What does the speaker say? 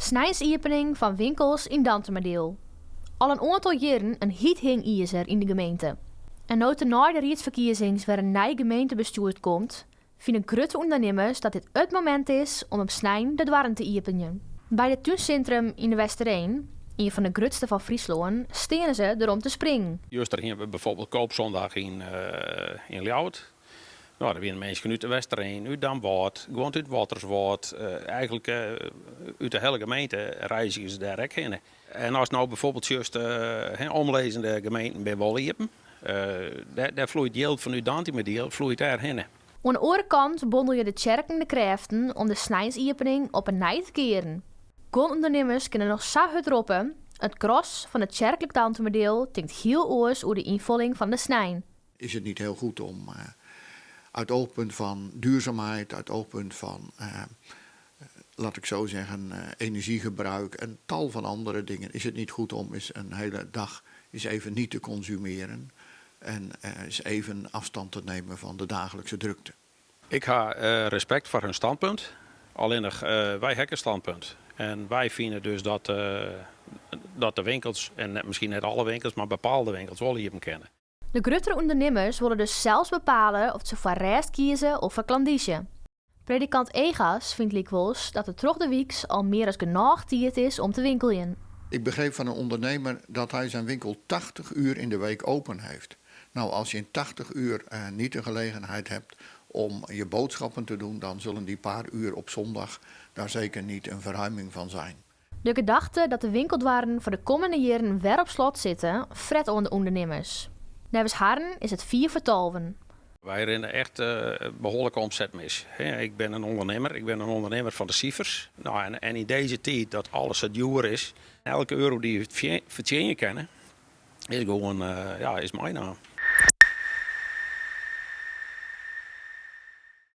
Snijsiepening van winkels in Dantemerdeel. Al een aantal jaren een hiet hing er in de gemeente. En nu na de raadsverkiezings waar een nieuw gemeentebestuur komt, vinden grote ondernemers dat dit het moment is om op Snijn de dwarren te openen. Bij het tuincentrum in de Westereen, een van de grootste van Friesland, stenen ze erom te springen. Juist daar gingen we bijvoorbeeld koopzondag in Ljouwert. Nou, daar winnen mensen uit de Westereen, uit Damwoord, gewoon uit Waterswoord. Eigenlijk uit de hele gemeente reizigen ze daar ook heen. En als nou bijvoorbeeld juist omlezende gemeenten bij Wolliepen, daar vloeit deel van uw Dantemerdeel vloeit daarheen. Aan de andere kant bondel je de kerken de krachten om de snijsiepening op een nij te keren. Ondernemers kunnen nog zo hard roepen. Het gros van het kerkelijk Dantemerdeel denkt heel oors over de invulling van de snijn. Is het niet heel goed om uit oogpunt van duurzaamheid, uit oogpunt van, laat ik zo zeggen, energiegebruik en tal van andere dingen, is het niet goed om eens een hele dag eens even niet te consumeren en eens even afstand te nemen van de dagelijkse drukte. Ik ga respect voor hun standpunt, alleen nog wij hebben een standpunt. En wij vinden dus dat de winkels, en misschien niet alle winkels, maar bepaalde winkels wel hier kennen. De grotere ondernemers willen dus zelfs bepalen of ze voor rest kiezen of voor klandizie. Predikant Egas vindt likwijls dat het troch de weeks al meer als genoeg tijd is om te winkelen. Ik begreep van een ondernemer dat hij zijn winkel 80 uur in de week open heeft. Nou, als je in 80 uur niet de gelegenheid hebt om je boodschappen te doen, dan zullen die paar uur op zondag daar zeker niet een verruiming van zijn. De gedachte dat de winkeldwaren voor de komende jaren weer op slot zitten, fret onder de ondernemers. Nevens Harren is het 4 vertolven. Wij rennen echt behoorlijke omzet mis. Ik ben een ondernemer van de cijfers. Nou, en in deze tijd dat alles het duur is, elke euro die je verdienen kan, is gewoon is mijn naam.